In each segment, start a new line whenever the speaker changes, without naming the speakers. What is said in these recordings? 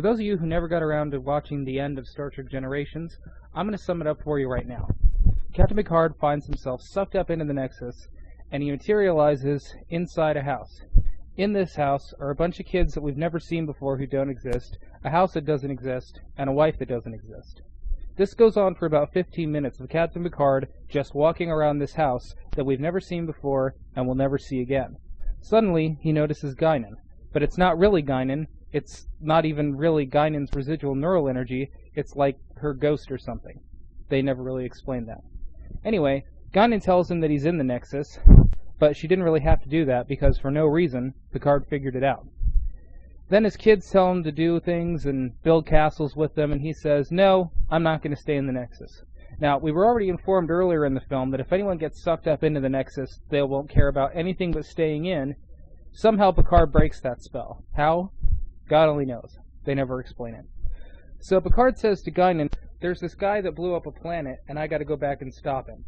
For those of you who never got around to watching the end of Star Trek Generations, I'm going to sum it up for you right now. Captain Picard finds himself sucked up into the Nexus, and he materializes inside a house. In this house are a bunch of kids that we've never seen before who don't exist, a house that doesn't exist, and a wife that doesn't exist. This goes on for about 15 minutes of Captain Picard just walking around this house that we've never seen before and will never see again. Suddenly, he notices Guinan. But it's not really Guinan. It's not even really Guinan's residual neural energy. It's like her ghost or something. They never really explained that. Anyway, Guinan tells him that he's in the Nexus, but she didn't really have to do that because for no reason, Picard figured it out. Then his kids tell him to do things and build castles with them, and he says, "No, I'm not going to stay in the Nexus." Now, we were already informed earlier in the film that if anyone gets sucked up into the Nexus, they won't care about anything but staying in. Somehow Picard breaks that spell. How? God only knows. They never explain it. So Picard says to Guinan, "There's this guy that blew up a planet, and I got to go back and stop him.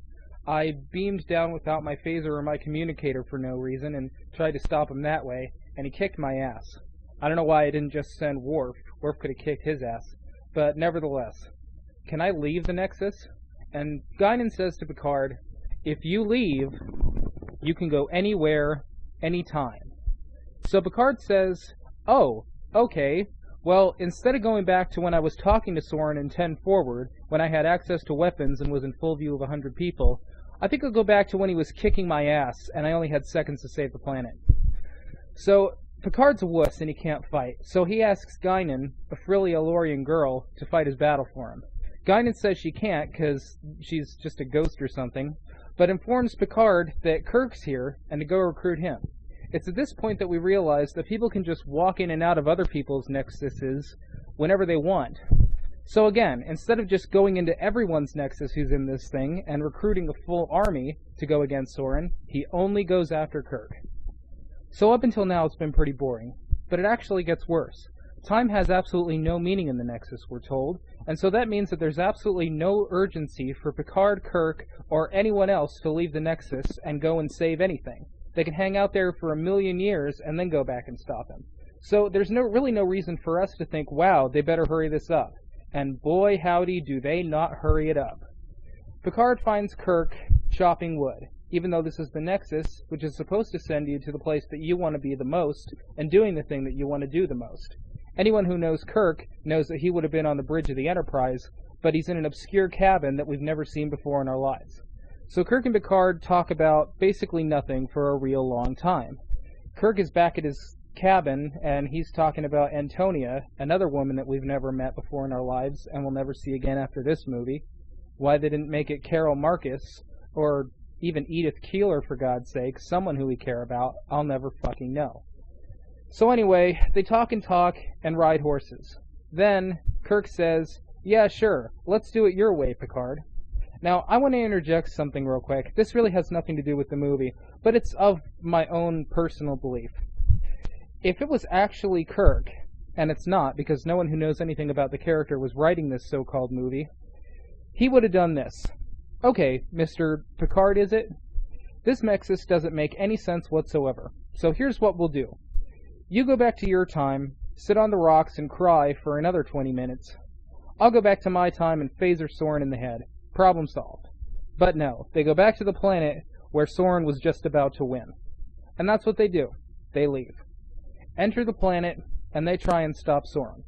I beamed down without my phaser or my communicator for no reason and tried to stop him that way, and he kicked my ass. I don't know why I didn't just send Worf. Worf could have kicked his ass. But nevertheless, can I leave the Nexus?" And Guinan says to Picard, "If you leave, you can go anywhere, anytime." So Picard says, "Oh, okay. Well, instead of going back to when I was talking to Soren in 10 Forward, when I had access to weapons and was in full view of 100 people, I think I'll go back to when he was kicking my ass and I only had seconds to save the planet." So Picard's a wuss and he can't fight, so he asks Guinan, a frilly Elorian girl, to fight his battle for him. Guinan says she can't because she's just a ghost or something, but informs Picard that Kirk's here and to go recruit him. It's at this point that we realize that people can just walk in and out of other people's nexuses whenever they want. So again, instead of just going into everyone's nexus who's in this thing and recruiting a full army to go against Soren, he only goes after Kirk. So up until now it's been pretty boring, but it actually gets worse. Time has absolutely no meaning in the Nexus, we're told, and so that means that there's absolutely no urgency for Picard, Kirk, or anyone else to leave the Nexus and go and save anything. They can hang out there for 1,000,000 years and then go back and stop him. So there's really no reason for us to think, wow, they better hurry this up. And boy howdy do they not hurry it up. Picard finds Kirk chopping wood. Even though this is the Nexus, which is supposed to send you to the place that you want to be the most, and doing the thing that you want to do the most. Anyone who knows Kirk knows that he would have been on the bridge of the Enterprise, but he's in an obscure cabin that we've never seen before in our lives. So Kirk and Picard talk about basically nothing for a real long time. Kirk is back at his cabin, and he's talking about Antonia, another woman that we've never met before in our lives, and will never see again after this movie. Why they didn't make it Carol Marcus, or even Edith Keeler, for God's sake, someone who we care about, I'll never fucking know. So anyway, they talk and ride horses. Then, Kirk says, "Yeah, sure, let's do it your way, Picard." Now, I want to interject something real quick. This really has nothing to do with the movie, but it's of my own personal belief. If it was actually Kirk, and it's not, because no one who knows anything about the character was writing this so-called movie, he would have done this. "Okay, Mr. Picard, is it? This Nexus doesn't make any sense whatsoever. So here's what we'll do. You go back to your time, sit on the rocks and cry for another 20 minutes. I'll go back to my time and phaser Soren in the head. Problem solved." But no, they go back to the planet where Soren was just about to win. And that's what they do. They leave. Enter the planet, and they try and stop Soren.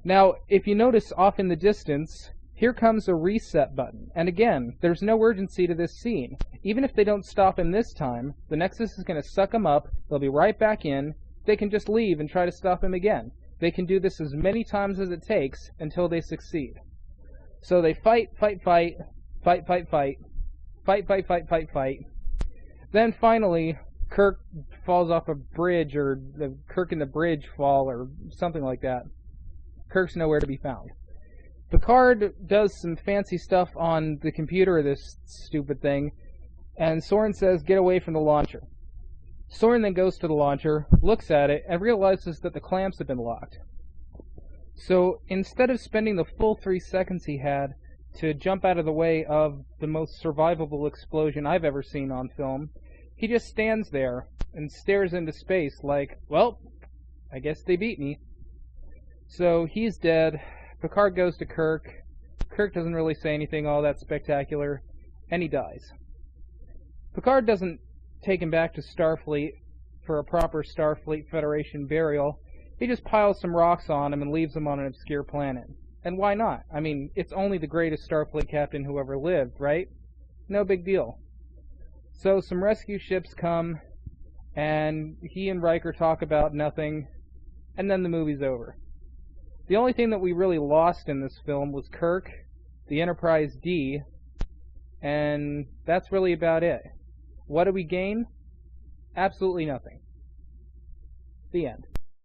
Now, if you notice off in the distance, here comes a reset button, and again, there's no urgency to this scene. Even if they don't stop him this time, the Nexus is going to suck him up, they'll be right back in, they can just leave and try to stop him again. They can do this as many times as it takes until they succeed. So they fight. Then finally, Kirk falls off a bridge, or the Kirk and the bridge fall, or something like that. Kirk's nowhere to be found. Picard does some fancy stuff on the computer of this stupid thing, and Soren says, "Get away from the launcher." Soren then goes to the launcher, looks at it, and realizes that the clamps have been locked. So instead of spending the full 3 seconds he had to jump out of the way of the most survivable explosion I've ever seen on film, he just stands there and stares into space like, well, I guess they beat me. So he's dead. Picard goes to Kirk. Kirk doesn't really say anything all that spectacular, and he dies. Picard doesn't take him back to Starfleet for a proper Starfleet Federation burial. He just piles some rocks on him and leaves him on an obscure planet. And why not? I mean, it's only the greatest Starfleet captain who ever lived, right? No big deal. So some rescue ships come, and he and Riker talk about nothing, and then the movie's over. The only thing that we really lost in this film was Kirk, the Enterprise D, and that's really about it. What do we gain? Absolutely nothing. The end.